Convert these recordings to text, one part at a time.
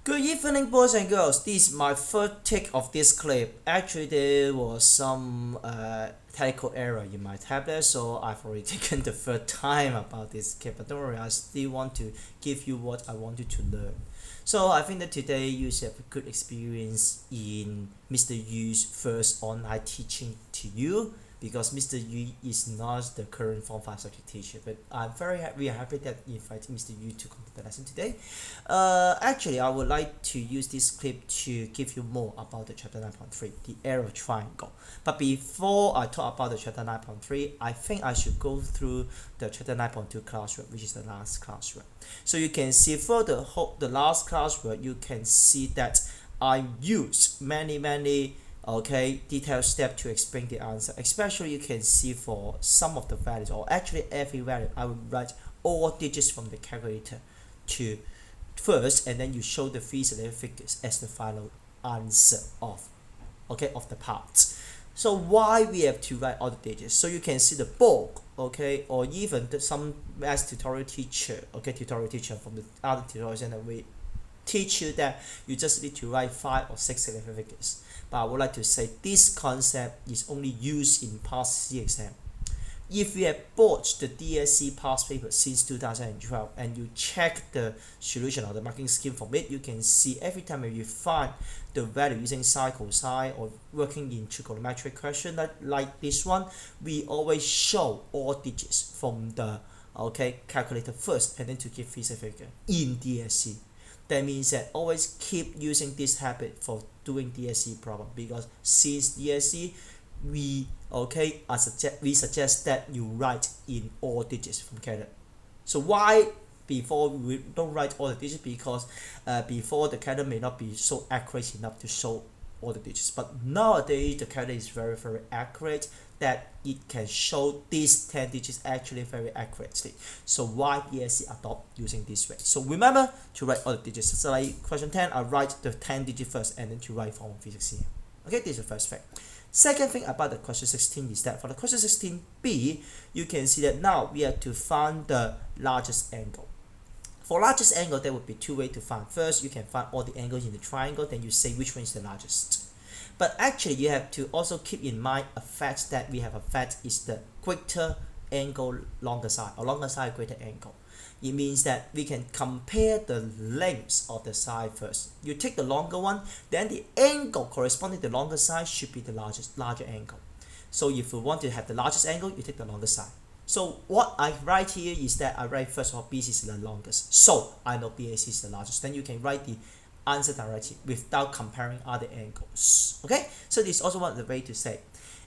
Good evening, boys and girls. This is my third take of this clip. Actually, there was some technical error in my tablet, so I've already taken the third time about this clip. But don't worry, I still want to give you what I want you to learn. So I think that today you should have a good experience in Mr. Yu's first online teaching to you, because Mr. Yu is not the current Form 5 subject teacher, but I'm very happy that you invited Mr. Yu to come to the lesson today. Actually, I would like to use this clip to give you more about the chapter 9.3, the arrow triangle. But before I talk about the chapter 9.3, I think I should go through the chapter 9.2 classwork, which is the last classwork. So you can see for the last classwork, you can see that I used many detailed step to explain the answer. Especially you can see for some of the values, or actually every value, I will write all digits from the calculator to first, and then you show the three selected figures as the final answer of the parts. So why we have to write all the digits? So you can see the book, or even some math tutorial teacher, from the other tutorials, and we teach you that you just need to write 5 or 6 selected figures. But I would like to say this concept is only used in past C exam. If you have bought the DSC past paper since 2012 and you check the solution or the marking scheme from it, you can see every time you find the value using sine, cosine, or working in trigonometric question like this one, we always show all digits from the calculator first, and then to give three figure in DSC. That means that always keep using this habit for doing DSC problem, because since DSC we suggest that you write in all digits from calculator. So why before we don't write all the digits? Because before the calculator may not be so accurate enough to show all the digits, but nowadays the calculator is very accurate, that it can show these 10 digits actually very accurately. So why DSC adopt using this way? So remember to write all the digits. So like question 10, I write the 10 digit first, and then to write form physics here. Okay, this is the first fact. Second thing about the question 16 is that for the question 16b, you can see that now we have to find the largest angle. For largest angle, there would be two ways to find. First, you can find all the angles in the triangle, then you say which one is the largest. But actually, you have to also keep in mind a fact that we have a fact is the greater angle longer side, or longer side greater angle. It means that we can compare the lengths of the side first. You take the longer one, then the angle corresponding to the longer side should be the larger angle. So if you want to have the largest angle, you take the longer side. So what I write here is that I write first of all BC is the longest. So I know BAC is the largest. Then you can write the answer directly without comparing other angles. Okay, so this is also one of the way to say.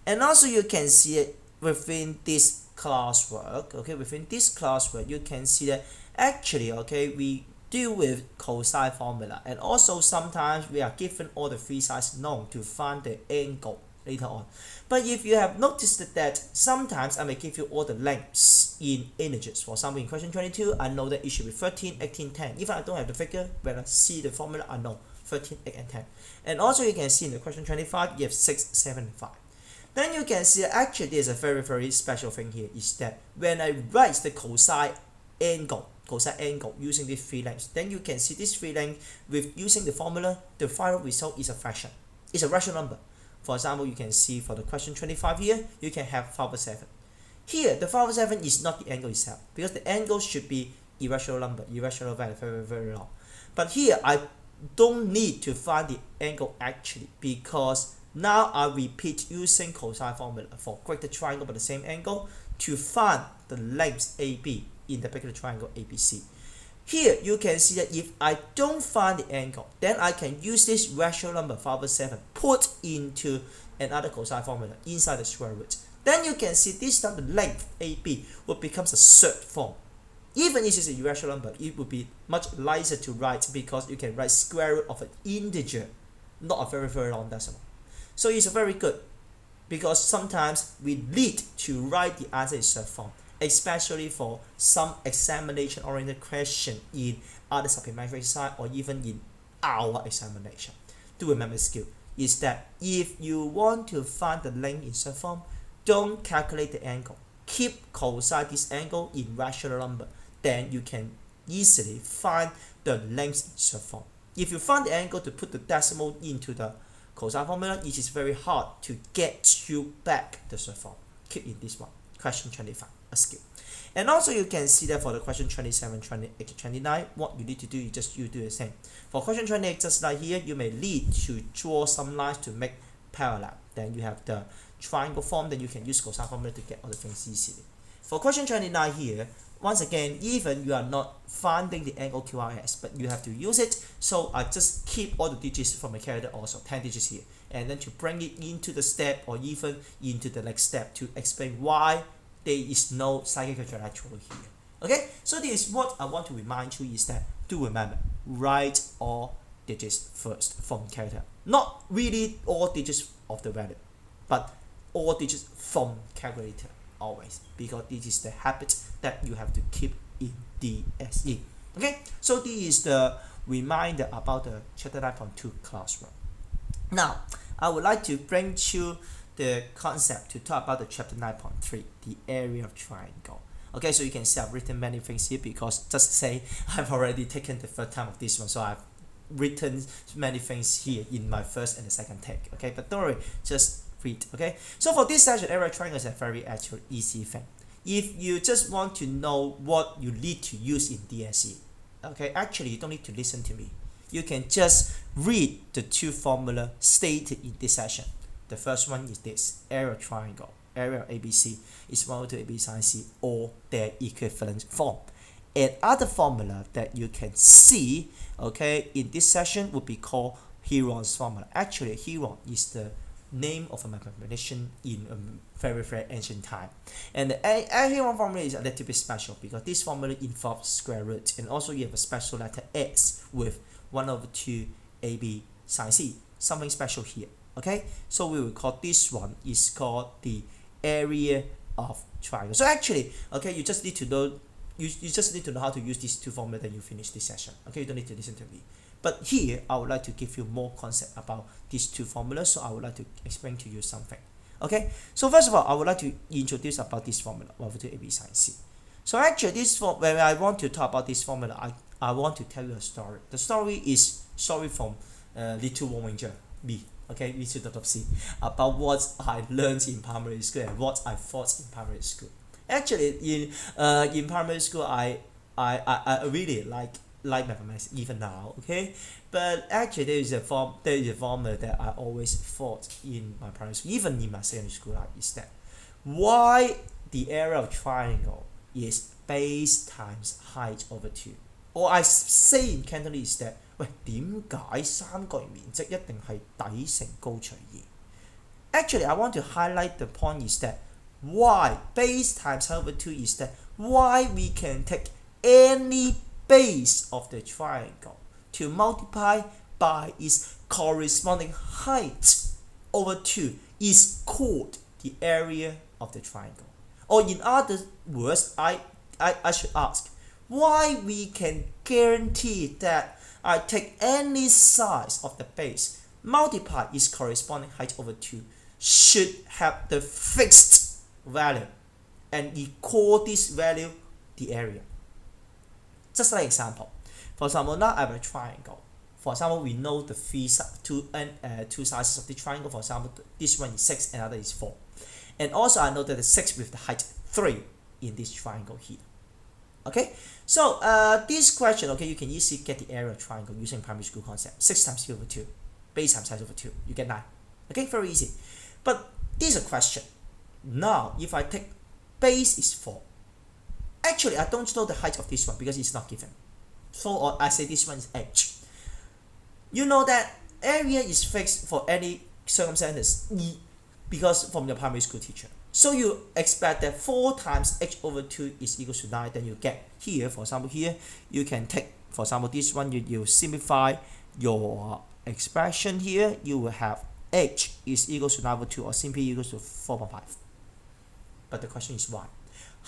And also you can see it within this classwork. Within this classwork, you can see that actually we deal with cosine formula, and also sometimes we are given all the three sides known to find the angle later on. But if you have noticed that sometimes I may give you all the lengths in integers. For example, in question 22, I know that it should be 13, 18, 10. Even I don't have the figure, when I see the formula, I know 13, 8, and 10. And also you can see in the question 25, you have 6, 7, and 5. Then you can see actually there's a very special thing here, is that when I write the cosine angle using these three lengths, then you can see this three lengths with using the formula, the final result is a fraction. It's a rational number. For example, you can see for the question 25 here, you can have 5/7. Here, the 5/7 is not the angle itself, because the angle should be irrational number, irrational value, very long. But here, I don't need to find the angle actually, because now I repeat using cosine formula for greater triangle but the same angle to find the length AB in the particular triangle ABC. Here you can see that if I don't find the angle, then I can use this rational number 5/7 put into another cosine formula inside the square root. Then you can see this time the length AB will become a third form. Even if it's a irrational number, it would be much nicer to write, because you can write square root of an integer, not a very long decimal. So it's very good, because sometimes we need to write the answer in third form, especially for some examination-oriented question in other supplementary side, or even in our examination. To remember skill is that if you want to find the length in third form, don't calculate the angle. Keep cosine this angle in rational number. Then you can easily find the length in third form. If you find the angle to put the decimal into the cosine formula, it is very hard to get you back the third form. Keep in this one. Question 25, a skill. And also you can see that for the question 27, 28, 29, what you need to do is just you do the same. For question 28, just like here, you may need to draw some lines to make parallel. Then you have the triangle form, then you can use cosine formula to get all the things easily. For question 29 here, once again, even you are not finding the angle QRS, but you have to use it. So I just keep all the digits from the character also, 10 digits here. And then to bring it into the step or even into the next step to explain why there is no cyclic quadrilateral here. Okay, so this is what I want to remind you is that do remember, write all digits first from character. Not really all digits of the value, but all digits from calculator always, because this is the habit that you have to keep in DSE. Okay, so this is the reminder about the chapter 9.2 classwork. Now, I would like to bring you the concept to talk about the chapter 9.3, the area of triangle. Okay, so you can see I've written many things here because just say I've already taken the third time of this one, so I've written many things here in my first and the second take. Okay, but don't worry, just read. Okay, so for this session, area of triangle is a very actual easy thing. If you just want to know what you need to use in DSE, okay, actually you don't need to listen to me. You can just read the two formula stated in this session. The first one is this: area of triangle, area of ABC is equal to AB sine C or their equivalent form. And other formula that you can see, okay, in this session would be called Heron's formula. Actually, Heron is the name of a mathematician in a very, very ancient time. And the Heron formula is a little bit special because this formula involves square root, and also you have a special letter S with 1/2 AB sine C, something special here. Okay, so we will call this one is called the area of triangle. So actually, okay, you just need to know you just need to know how to use these two formulas, then you finish this session. Okay, you don't need to listen to me. But here I would like to give you more concept about these two formulas, so I would like to explain to you something. Okay, so first of all, I would like to introduce about this formula 1/2 AB sine C. So actually this when I want to talk about this formula, I want to tell you a story. The story is story from Little Wong Ranger, me. Okay, little.c, about what I learned in primary school and what I thought in primary school. Actually, in primary school, I really like mathematics even now. Okay, but actually there is a formula that I always thought in my primary school, even in my secondary school life, is that why the area of triangle is base times height over 2. Or I say in Cantonese is that 喂，點解三角形面積一定係底乘高除2？ Actually, I want to highlight the point is that why base times height over 2 is that why we can take any base of the triangle to multiply by its corresponding height over 2 is called the area of the triangle. Or in other words, I should ask, why we can guarantee that I take any size of the base, multiply its corresponding height over 2, should have the fixed value, and we call this value the area. Just like example, for example, now I have a triangle. For example, we know the two sizes of the triangle. For example, this one is 6, another is 4. And also I know that the 6 with the height 3 in this triangle here. Okay, so this question, okay, you can easily get the area of triangle using primary school concept. 6 times 3 over 2, base times height over 2, you get 9. Okay, very easy. But this is a question. Now, if I take base is 4, actually I don't know the height of this one because it's not given. So or I say this one is h. You know that area is fixed for any circumstances because from your primary school teacher. So you expect that 4 times h over 2 is equal to 9. Then you get here, for example, here you can take, for example, this one, you simplify your expression here. You will have h is equal to 9 over 2 or simply equals to 4.5. But the question is why?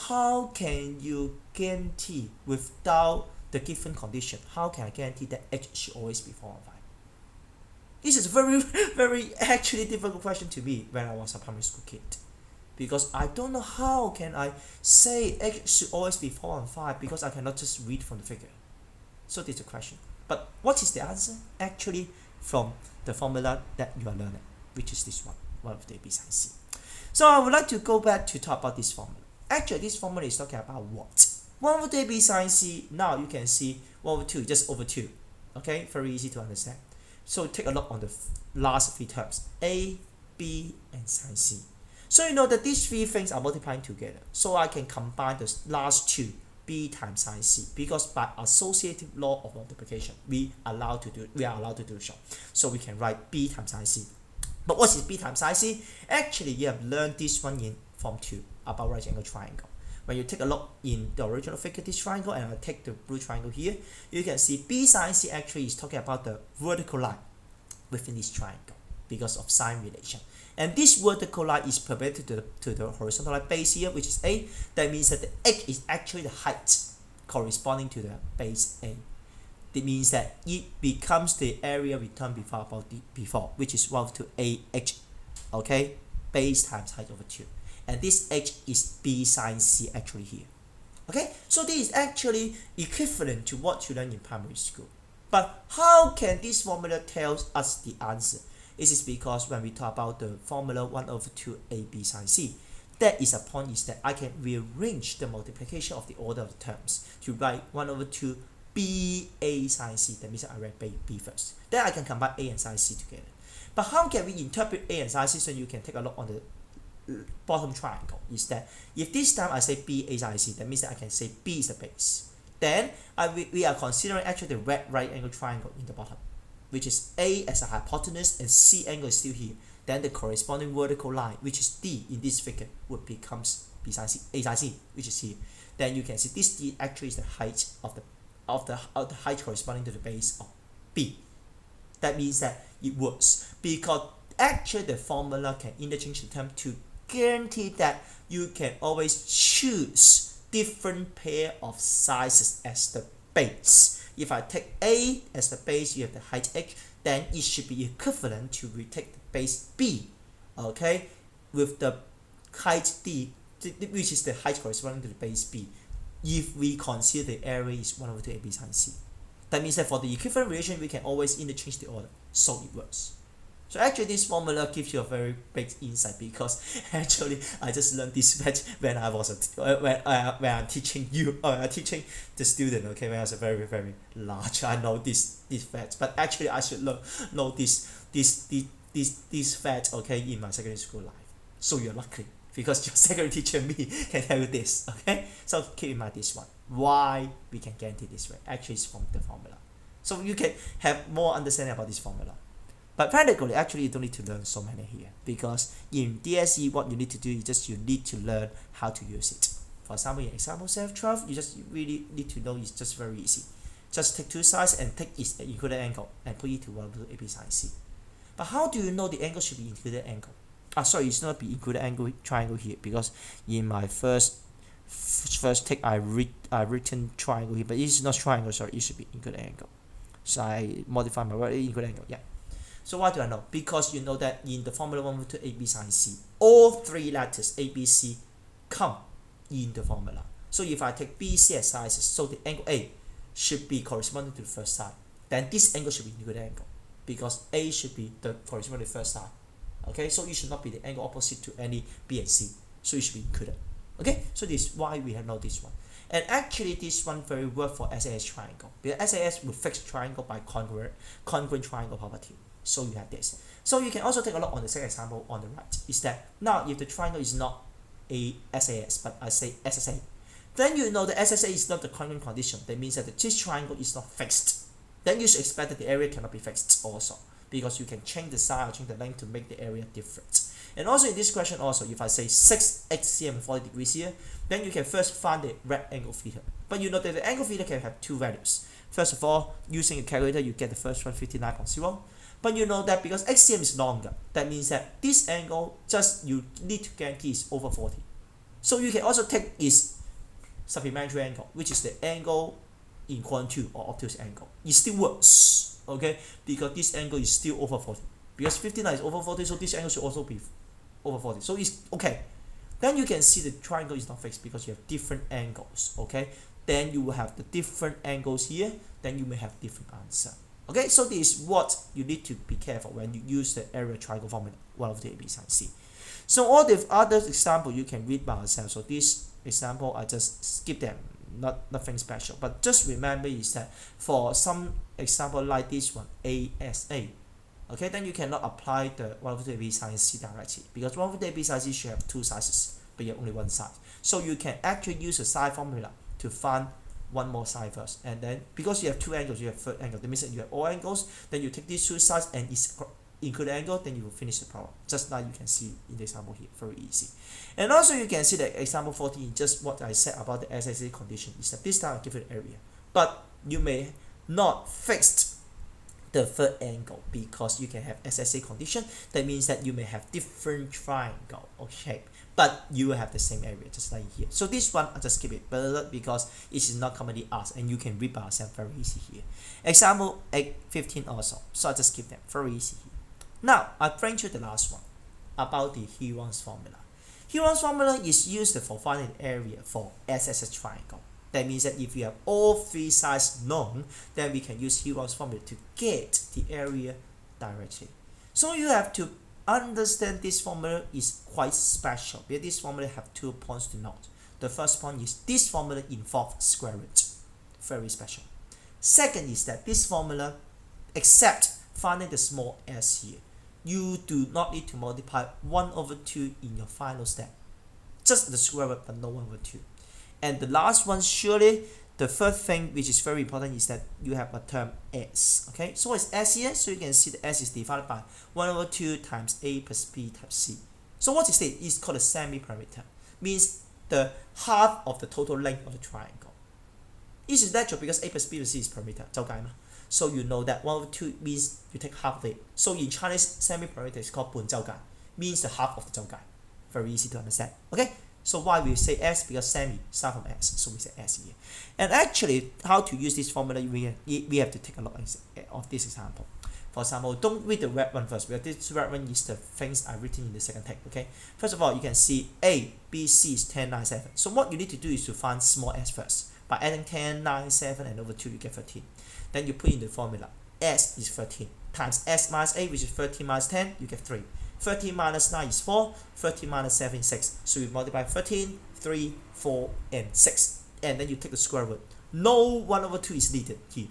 How can you guarantee without the given condition? How can I guarantee that h should always be 4.5? This is a very, very actually difficult question to me when I was a primary school kid. Because I don't know how can I say h should always be 4 and 5 because I cannot just read from the figure. So this is the question. But what is the answer? Actually, from the formula that you are learning, which is this one of the A, B sine C. So I would like to go back to talk about this formula. Actually, this formula is talking about what? 1 over 2 A, B sine C, now you can see 1 over 2, just over 2. Okay, very easy to understand. So take a look on the last three terms, A, B, and sine C. So you know that these three things are multiplying together. So I can combine the last two, B times sine C, because by associative law of multiplication, we are allowed to do so. So we can write B times sine C. But what is B times sine C? Actually, you have learned this one in Form 2 about right angle triangle. When you take a look in the original figure, this triangle, and I take the blue triangle here, you can see B sine C actually is talking about the vertical line within this triangle because of sine relation. And this vertical line is perpendicular to the horizontal line base here, which is A. That means that the H is actually the height corresponding to the base A. That means that it becomes the area we termed before, which is 1 to AH, okay? Base times height over 2. And this H is B sine C actually here. Okay, so this is actually equivalent to what you learned in primary school. But how can this formula tell us the answer? It is because when we talk about the formula 1 over 2 AB sine C, that is a point is that I can rearrange the multiplication of the order of the terms to write 1 over 2 BA sine C. That means I write B first. Then I can combine A and sine C together. But how can we interpret A and sine C? So you can take a look on the bottom triangle is that if this time I say B A sine C, that means that I can say B is the base. Then we are considering actually the red right angle triangle in the bottom, which is A as a hypotenuse and C angle is still here. Then the corresponding vertical line, which is D in this figure, would becomes B sine C, A sine C, which is here. Then you can see this D actually is the height of the height corresponding to the base of B. That means that it works because actually the formula can interchange the term to guarantee that you can always choose different pair of sizes as the base. If I take A as the base, you have the height H, then it should be equivalent to we take the base B, okay, with the height D, which is the height corresponding to the base B, if we consider the area is 1 over 2 AB sine C. That means that for the equivalent relation, we can always interchange the order, so it works. So actually this formula gives you a very big insight because actually I just learned this fact when I was when I'm teaching teaching the student, okay, when I was very very large. I know this fact, but actually I should know this fact, okay, in my secondary school life. So you're lucky because your secondary teacher me can tell you this, okay. So keep in mind this one. Why we can guarantee this way? Actually, it's from the formula. So you can have more understanding about this formula. But practically, actually, you don't need to learn so many here because in DSE, what you need to do is just you need to learn how to use it. For example, in example 7-12, you just really need to know it's just very easy. Just take two sides and take its equivalent angle and put it to 1 over 2 AB sine C. But how do you know the angle should be equivalent angle? Sorry, it's not be equivalent angle triangle here because in my first take I written triangle here, but it's not triangle. Sorry, it should be equivalent angle. So I modify my word equivalent angle. Yeah. So why do I know? Because you know that in the formula 1 over 2 AB sine C, all three letters A, B, C come in the formula. So if I take B, C as sizes, so the angle A should be corresponding to the first side. Then this angle should be equivalent angle because A should be the corresponding to the first side. Okay, so it should not be the angle opposite to any B and C. So it should be equivalent. Okay, so this is why we have know this one. And actually this one very work for SAS triangle. Because SAS will fix triangle by congruent triangle property. So you have this. So you can also take a look on the second example on the right. Is that now if the triangle is not a SAS but I say SSA, then you know the SSA is not the congruent condition. That means that this triangle is not fixed. Then you should expect that the area cannot be fixed also because you can change the size or change the length to make the area different. And also in this question also, if I say 6 HCM 40 degrees here, then you can first find the right angle theta. But you know that the angle theta can have two values. First of all, using a calculator, you get the first one 59.0. But you know that because HCM is longer, that means that this angle just you need to guarantee is over 40. So you can also take its supplementary angle, which is the angle in quadrant 2 or obtuse angle. It still works, okay, because this angle is still over 40. Because 59 is over 40, so this angle should also be over 40. So it's okay. Then you can see the triangle is not fixed because you have different angles, okay? then you will have the different angles here, then you may have different answer. Okay, so this is what you need to be careful when you use the area triangle formula, 1 over 2 AB sine C. So all the other example you can read by yourself. So this example I just skip them, nothing special. But just remember is that for some example like this one, ASA, okay, then you cannot apply the 1 over 2 AB sine C directly, because 1 over 2 AB sine C should have two sizes, but you have only one side. So you can actually use a sine formula to find one more side first, and then because you have two angles, you have third angle. That means that you have all angles, then you take these two sides and include the angle, then you will finish the problem. Just like you can see in the example here, very easy. And also you can see that example 14, just what I said about the SSA condition is that this time I give it area, but you may not fix the third angle because you can have SSA condition. That means that you may have different triangle or shape, but you will have the same area, just like here. So this one I just skip it because it is not commonly asked, and you can read by yourself very easy here. Example 15 also, so I just skip them, very easy here. Now I bring to the last one about the Heron's formula. Heron's formula is used for finding the area for SSA triangle. That means that if you have all three sides known, then we can use Heron's formula to get the area directly. So you have to understand this formula is quite special, because this formula have 2 points to note. The first point is this formula involves square root, very special. Second is that this formula, except finding the small s here, you do not need to multiply 1 over 2 in your final step. Just the square root, but no 1 over 2. And the last one, surely the third thing which is very important is that you have a term s. Okay, so what is s here? So you can see the s is divided by 1 over 2 times a plus b times c. So what is it? It's called a semi-perimeter. Means the half of the total length of the triangle. This is natural because a plus b plus c is perimeter, 周解嘛. So you know that 1 over 2 means you take half of it. So in Chinese, semi-perimeter is called 半周解, means the half of the 周解. Very easy to understand. Okay. So why we say s? Because semi start from s, so we say s here. And actually, how to use this formula, we have to take a look of this example. For example, don't read the red one first, because this red one is the things I've written in the second text. Okay. First of all, you can see a, b, c is 10, 9, 7. So what you need to do is to find small s first. By adding 10, 9, 7, and over 2, you get 13. Then you put in the formula. S is 13 times s minus a, which is 13 minus 10, you get 3. 13 minus 9 is 4, 13 minus 7 is 6. So you multiply 13, 3, 4, and 6. And then you take the square root. No 1 over 2 is needed here.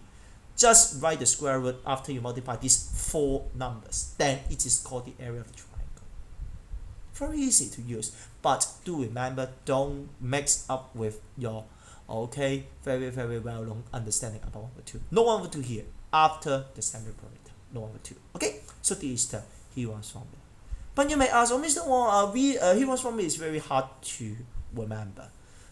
Just write the square root after you multiply these 4 numbers. Then it is called the area of the triangle. Very easy to use. But do remember, don't mix up with your very well known understanding about 1 over 2. No 1 over 2 here after the semi-perimeter. No 1 over 2. Okay, so this is the Heron's formula. But you may ask, oh, Mr. Wong, Heron's formula is very hard to remember.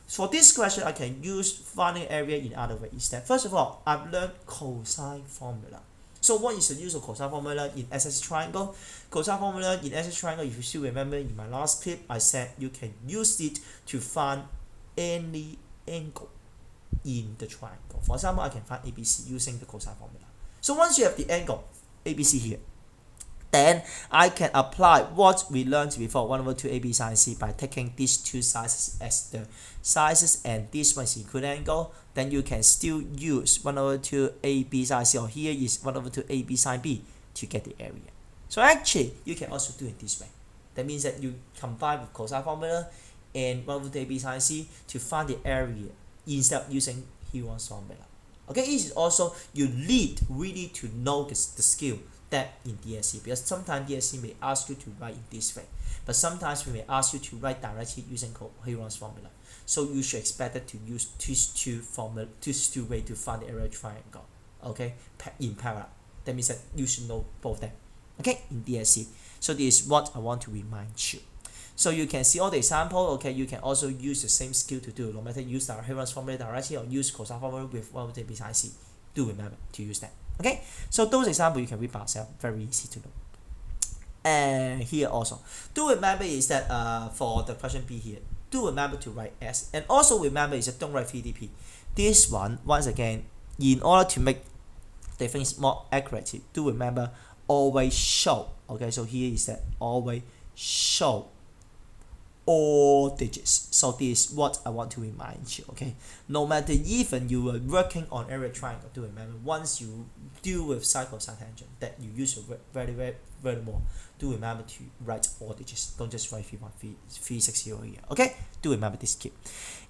For this question, I can use finding area in other ways. That first of all, I've learned cosine formula. So what is the use of cosine formula in SSA triangle? Cosine formula in SSA triangle, if you still remember in my last clip, I said you can use it to find any angle in the triangle. For example, I can find ABC using the cosine formula. So once you have the angle ABC here, then I can apply what we learned before, 1 over 2 AB sine C, by taking these two sizes as the sizes, and this one is equal angle. Then you can still use 1 over 2 AB sine C, or here is 1 over 2 AB sine B to get the area. So actually, you can also do it this way. That means that you combine with cosine formula and 1 over 2 AB sine C to find the area instead of using Heron's formula. Okay, it is also, you need really to know the skill that in DSC, because sometimes DSC may ask you to write in this way, but sometimes we may ask you to write directly using Heron's formula. So you should expect that to use these two ways to find the area triangle. Okay, in parallel. That means that you should know both of them. Okay, in DSC. So this is what I want to remind you. So you can see all the example. Okay, you can also use the same skill to do. No matter use the Heron's formula directly or use cosine formula with 1 over AB sine C. Do remember to use that. Okay, so those examples you can read by yourself, very easy to know. And here also, do remember is that for the question B here, do remember to write S, and also remember is that don't write VDP. This one, once again, in order to make the things more accurate, do remember always show. Okay, so here is that always show all digits. So this is what I want to remind you, okay? No matter even you were working on area triangle, do remember once you deal with sine, cosine, tangent, that you use your very more, do remember to write all digits. Don't just write 360 here, okay? Do remember this key.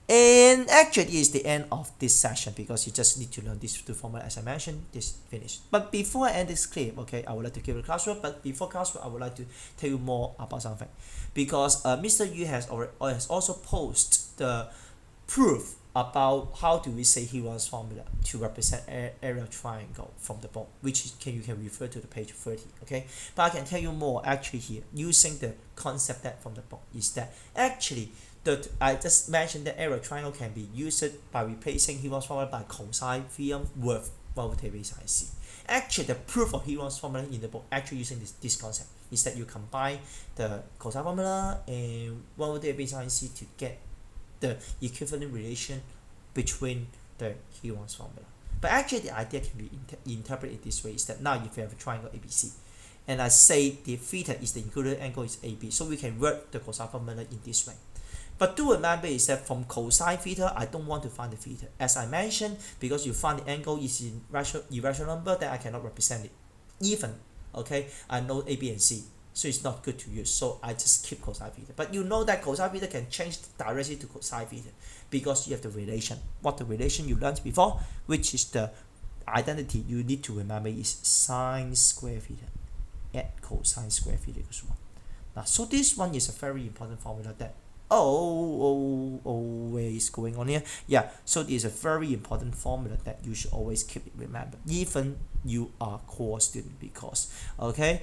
And actually it is the end of this session because you just need to learn these two formula as I mentioned. This finished. But before I end this clip, okay, I would like to give you classwork. But before classwork, I would like to tell you more about something, because Mr. Yu has also posted the proof about how do we say Heron's formula to represent area triangle from the book, which you can refer to the page 30, okay? But I can tell you more actually here using the concept that from the book is that actually I just mentioned that area triangle can be used by replacing Heron's formula by cosine theorem with multiplication sine c. Actually, the proof of Heron's formula in the book actually using this concept is that you combine the cosine formula and multiplication sine c to get the equivalent relation between the Heron's formula. But actually, the idea can be interpreted this way: is that now if you have a triangle ABC, and I say the theta is the included angle is AB, so we can work the cosine formula in this way. But do remember is that from cosine theta, I don't want to find the theta. As I mentioned, because you find the angle is in irrational number, then I cannot represent it. Even, okay, I know A, B, and C, so it's not good to use. So I just keep cosine theta. But you know that cosine theta can change directly to cosine theta because you have the relation. What the relation you learned before, which is the identity you need to remember is sine square theta at cosine square theta equals 1. Now, so this one is a very important formula that where is going on here? Yeah, so this is a very important formula that you should always keep it remember, even you are core student, because okay,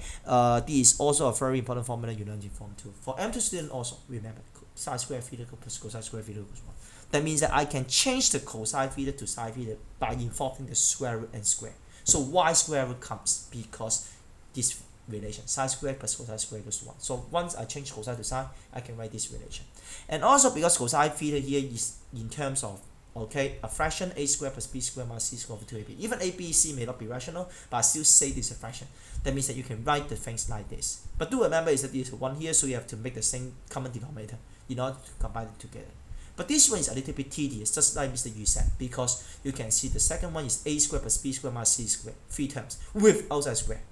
this is also a very important formula you learned in Form 2. For M2 student also, remember sine square theta plus cosine square theta equals 1. That means that I can change the cosine theta to sine theta by involving the square root and square. So why square root comes? Because this relation sine squared plus cosine squared equals 1. So once I change cosine to sine, I can write this relation. And also because cosine theta here is in terms of okay a fraction, a squared plus b squared minus c squared over 2ab. Even a, b, c may not be rational, but I still say this is a fraction. That means that you can write the things like this. But do remember is that this is 1 here, so you have to make the same common denominator in order to combine it together. But this one is a little bit tedious, just like Mr. Yu said, because you can see the second one is a squared plus b squared minus c squared, 3 terms with outside square.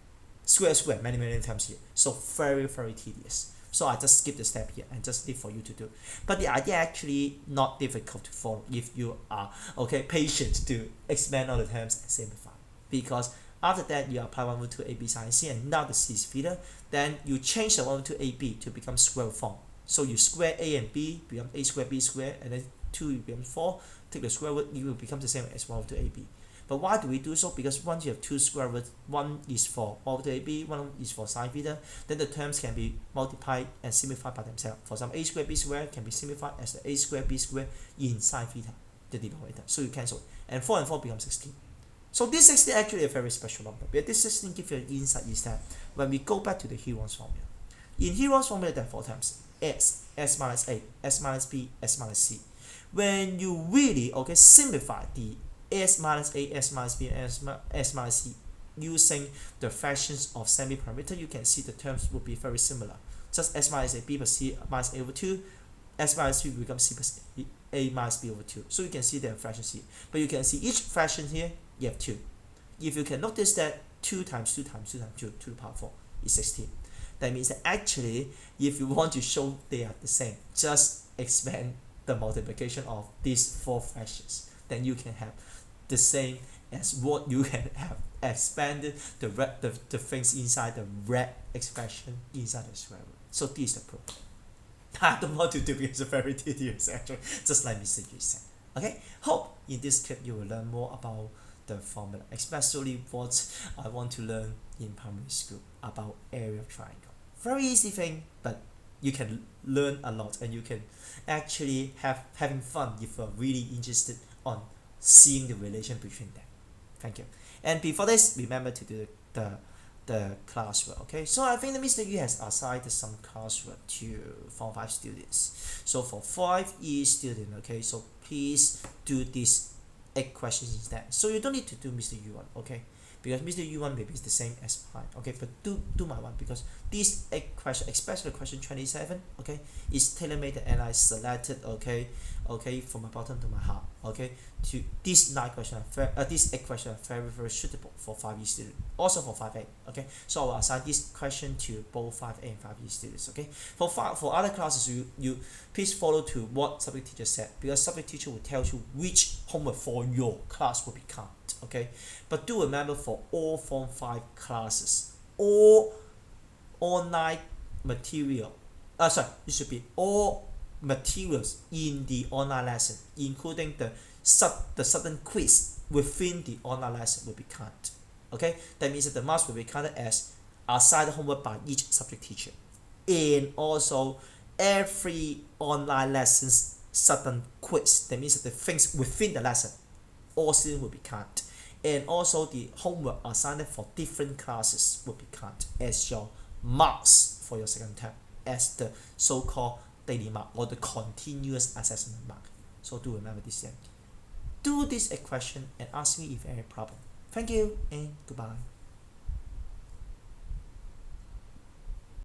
Square many times here, so very tedious. So I just skip the step here and just leave for you to do. But the idea actually not difficult to follow if you are okay patient to expand all the terms and simplify. Because after that you apply 1 over 2 AB sine c, and now the c is theta. Then you change the 1 over 2 AB to become square root form. So you square a and b become a squared b squared, and then 2 becomes 4. Take the square root, it will become the same as 1 over 2 AB. But why do we do so? Because once you have two square roots, one is for 1 over 2 AB, one is for sine theta, then the terms can be multiplied and simplified by themselves. For example, a squared b squared can be simplified as the a squared b squared in sine theta, the denominator. So you cancel it. And 4 and 4 becomes 16. So this 16 actually a very special number. But this 16 gives you an insight is that when we go back to the Heron's formula, in Heron's formula there are 4 terms: s minus a, s minus b, s minus c. When you really simplify the s minus a, s minus b, and s minus c using the fractions of semi-parameter, you can see the terms will be very similar. Just s minus a, b plus c minus a over 2, s minus b becomes c plus a minus b over 2. So you can see there are fractions here. But you can see each fraction here, you have 2. If you can notice that 2 times 2 times 2 times 2 to the power 4 is 16. That means that actually, if you want to show they are the same, just expand the multiplication of these 4 fractions. Then you can have the same as what you can have expanded the things inside the red expression inside the square root. So this is the proof. I don't want to do it, it's very tedious actually, just like Mr. Yu said. Okay, hope in this clip you will learn more about the formula, especially what I want to learn in primary school about area of triangle. Very easy thing, but you can learn a lot and you can actually having fun if you are really interested on seeing the relation between them. Thank you. And before this, remember to do the classwork. Okay, so I think that Mr. Yu has assigned some classwork to Form 5 students. So for 5E student, okay, so please do these 8 questions instead. So you don't need to do Mr. Yu one, okay, because Mr. U1 maybe is the same as mine. Okay, but do my one, because this 8 question, especially question 27, okay, is tailor-made and I selected, okay, from my bottom to my top, okay, to these 9 questions, these 8 questions are very suitable for 5E students, also for 5A, okay. So I will assign this question to both 5A and 5E students, okay. For other classes, you please follow to what subject teacher said, because subject teacher will tell you which homework for your class will be count, okay. But do remember, for all Form 5 classes, all 9 material, it should be all materials in the online lesson, including the sudden quiz within the online lesson, will be counted. Okay, that means that the marks will be counted as assigned homework by each subject teacher, and also every online lesson's sudden quiz. That means that the things within the lesson, all students will be counted, and also the homework assigned for different classes will be counted as your marks for your second term, as the so-called daily mark or the continuous assessment mark. So do remember this thing. Do this equation and ask me if any problem. Thank you and goodbye.